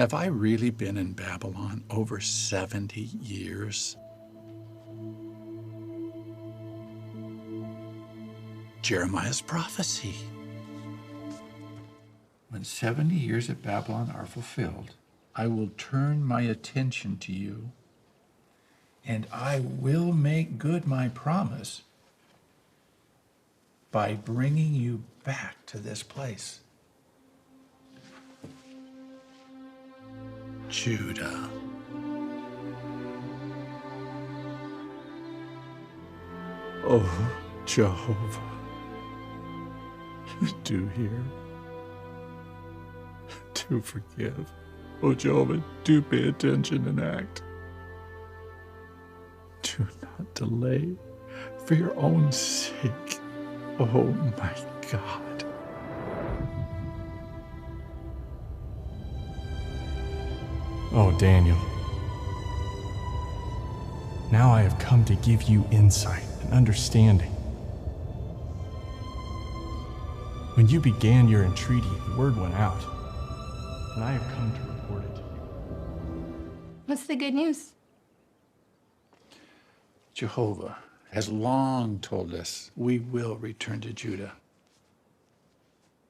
Have I really been in Babylon over 70 years? Jeremiah's prophecy. When 70 years at Babylon are fulfilled, I will turn my attention to you, and I will make good my promise by bringing you back to this place. Judah. Oh, Jehovah, do hear, do forgive. Oh, Jehovah, do pay attention and act. Do not delay for your own sake. Oh, my God. Oh, Daniel. Now I have come to give you insight and understanding. When you began your entreaty, the word went out, and I have come to report it to you. What's the good news? Jehovah has long told us we will return to Judah.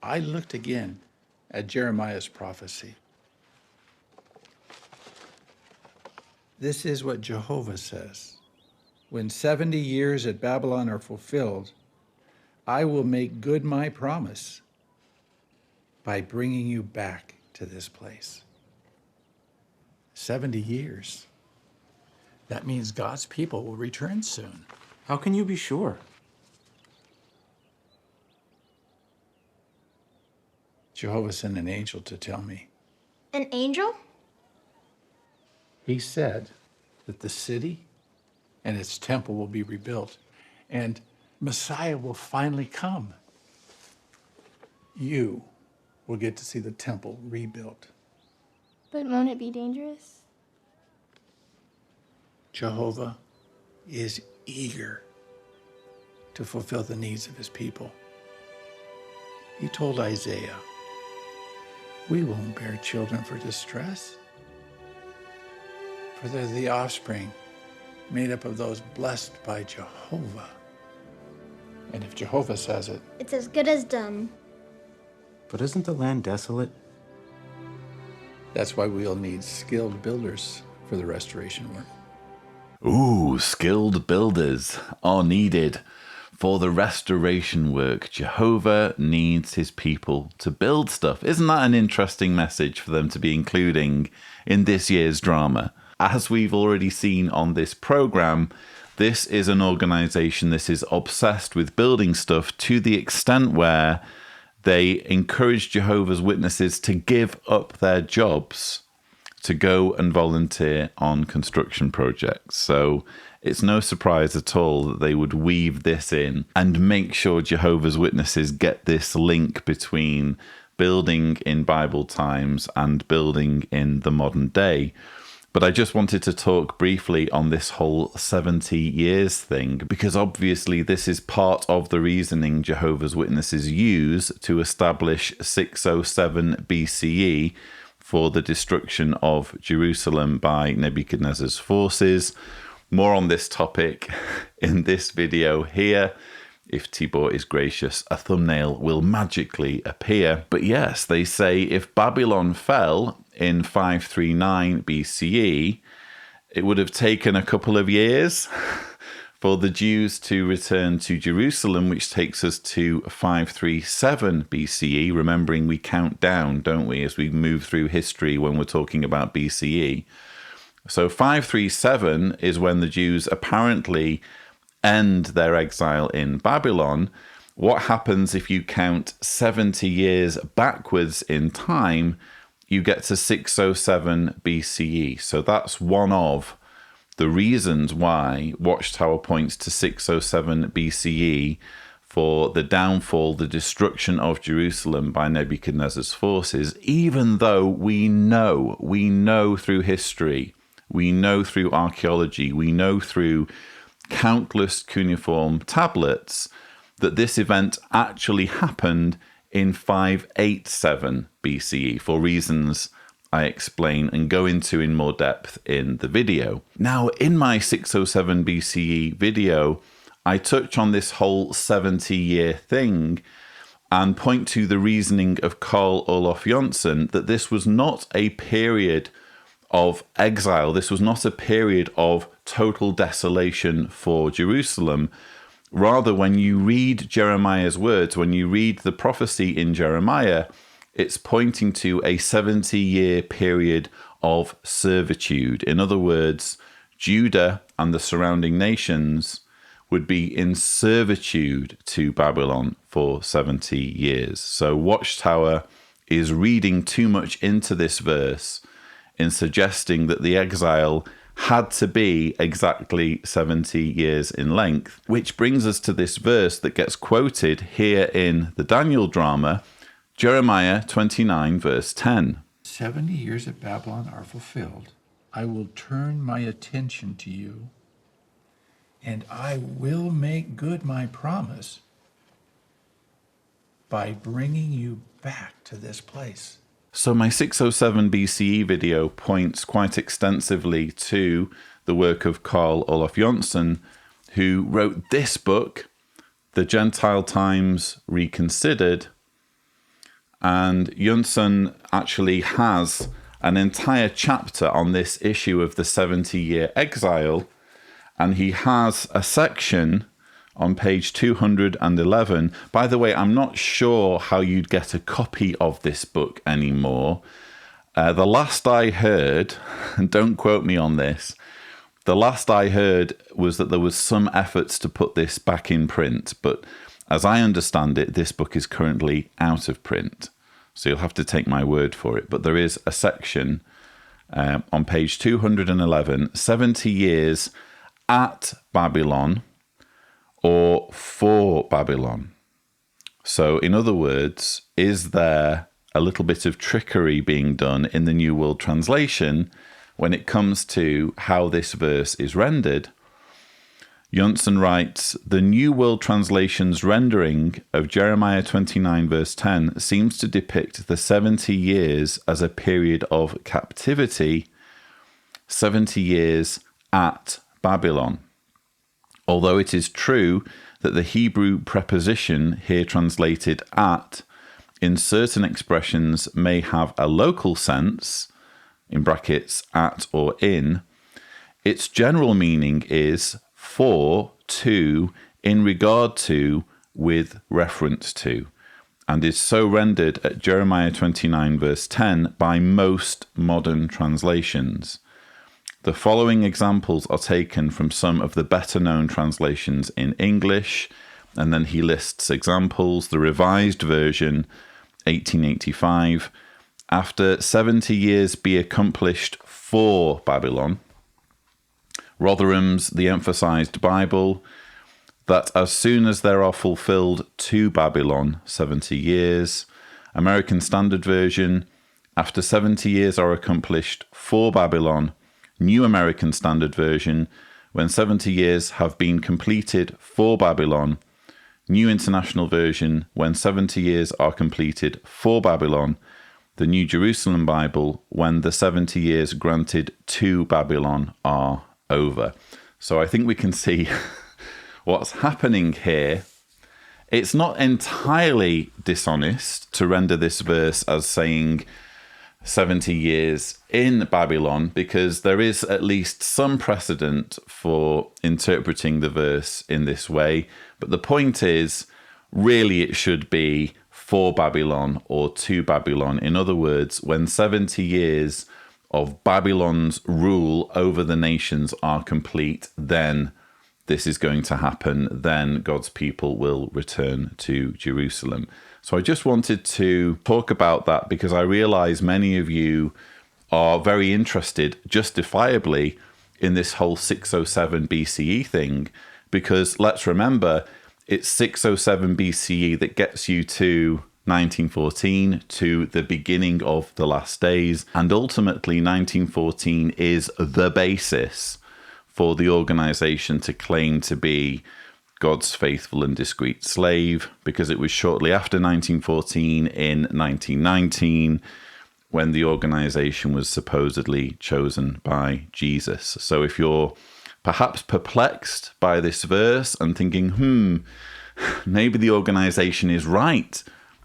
I looked again at Jeremiah's prophecy. This is what Jehovah says. When 70 years at Babylon are fulfilled, I will make good my promise by bringing you back to this place. 70 years. That means God's people will return soon. How can you be sure? Jehovah sent an angel to tell me. An angel? He said that the city and its temple will be rebuilt, and Messiah will finally come. You will get to see the temple rebuilt. But won't it be dangerous? Jehovah is eager to fulfill the needs of his people. He told Isaiah, we won't bear children for distress, for they're the offspring made up of those blessed by Jehovah. And if Jehovah says it, It's as good as done. But isn't the land desolate? that's why we'll need skilled builders for the restoration work. Ooh, skilled builders are needed for the restoration work. Jehovah needs his people to build stuff. Isn't that an interesting message for them to be including in this year's drama? As we've already seen on this program, this is an organization that is obsessed with building stuff to the extent where they encourage Jehovah's Witnesses to give up their jobs to go and volunteer on construction projects. So it's no surprise at all that they would weave this in and make sure Jehovah's Witnesses get this link between building in Bible times and building in the modern day. But I just wanted to talk briefly on this whole 70 years thing, because obviously this is part of the reasoning Jehovah's Witnesses use to establish 607 BCE for the destruction of Jerusalem by Nebuchadnezzar's forces. More on this topic in this video here. If Tibor is gracious, a thumbnail will magically appear. But yes, they say if Babylon fell in 539 BCE, it would have taken a couple of years for the Jews to return to Jerusalem, which takes us to 537 BCE. Remembering we count down, don't we, as we move through history when we're talking about BCE. So 537 is when the Jews apparently end their exile in Babylon. What happens if you count 70 years backwards in time? You get to 607 BCE. So that's one of the reasons why Watchtower points to 607 BCE for the downfall, the destruction of Jerusalem by Nebuchadnezzar's forces, even though we know through history, we know through archaeology, we know through countless cuneiform tablets that this event actually happened in 587 BCE for reasons I explain and go into in more depth in the video. Now, in my 607 BCE video, I touch on this whole 70-year thing and point to the reasoning of Carl Olof Jonsson that this was not a period of exile. This was not a period of total desolation for Jerusalem. Rather, when you read Jeremiah's words, when you read the prophecy in Jeremiah, it's pointing to a 70-year period of servitude. In other words, Judah and the surrounding nations would be in servitude to Babylon for 70 years. So Watchtower is reading too much into this verse in suggesting that the exile had to be exactly 70 years in length, which brings us to this verse that gets quoted here in the Daniel drama, Jeremiah 29, verse 10. 70 years at Babylon are fulfilled. I will turn my attention to you, and I will make good my promise by bringing you back to this place. So my 607 BCE video points quite extensively to the work of Carl Olof Jonsson, who wrote this book, The Gentile Times Reconsidered. And Jonsson actually has an entire chapter on this issue of the 70-year exile. And he has a section on page 211. By the way, I'm not sure how you'd get a copy of this book anymore. The last I heard, and don't quote me on this, the last I heard was that there was some efforts to put this back in print. But as I understand it, this book is currently out of print. So you'll have to take my word for it. But there is a section on page 211, 70 years at Babylon or for Babylon. So in other words, is there a little bit of trickery being done in the New World Translation when it comes to how this verse is rendered? Jonsson writes, the New World Translation's rendering of Jeremiah 29 verse 10 seems to depict the 70 years as a period of captivity, 70 years at Babylon. Although it is true that the Hebrew preposition here translated at in certain expressions may have a local sense, in brackets at or in, its general meaning is for, to, in regard to, with reference to, and is so rendered at Jeremiah 29 verse 10 by most modern translations. The following examples are taken from some of the better-known translations in English, and then he lists examples. The Revised Version, 1885, after 70 years be accomplished for Babylon. Rotherham's The Emphasized Bible, that as soon as there are fulfilled to Babylon, 70 years. American Standard Version, after 70 years are accomplished for Babylon. New American Standard Version, when 70 years have been completed for Babylon. New International Version, when 70 years are completed for Babylon. The New Jerusalem Bible, when the 70 years granted to Babylon are over. So I think we can see what's happening here. It's not entirely dishonest to render this verse as saying 70 years in Babylon, because there is at least some precedent for interpreting the verse in this way. But the point is, really it should be for Babylon or to Babylon. In other words, when 70 years of Babylon's rule over the nations are complete, then this is going to happen. Then God's people will return to Jerusalem. So I just wanted to talk about that because I realize many of you are very interested, justifiably, in this whole 607 BCE thing, because let's remember, it's 607 BCE that gets you to 1914, to the beginning of the last days, and ultimately 1914 is the basis for the organization to claim to be God's faithful and discreet slave, because it was shortly after 1914, in 1919, when the organization was supposedly chosen by Jesus. So if you're perhaps perplexed by this verse and thinking, maybe the organization is right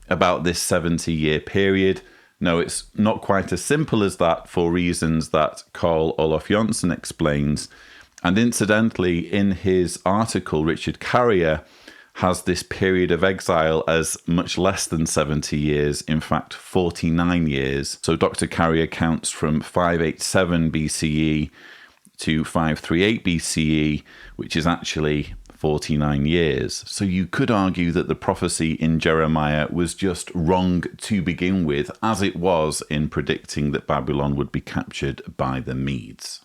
about this 70-year period. No, it's not quite as simple as that for reasons that Carl Olof Jonsson explains. And incidentally, in his article, Richard Carrier has this period of exile as much less than 70 years, in fact, 49 years. So Dr. Carrier counts from 587 BCE to 538 BCE, which is actually 49 years. So you could argue that the prophecy in Jeremiah was just wrong to begin with, as it was in predicting that Babylon would be captured by the Medes.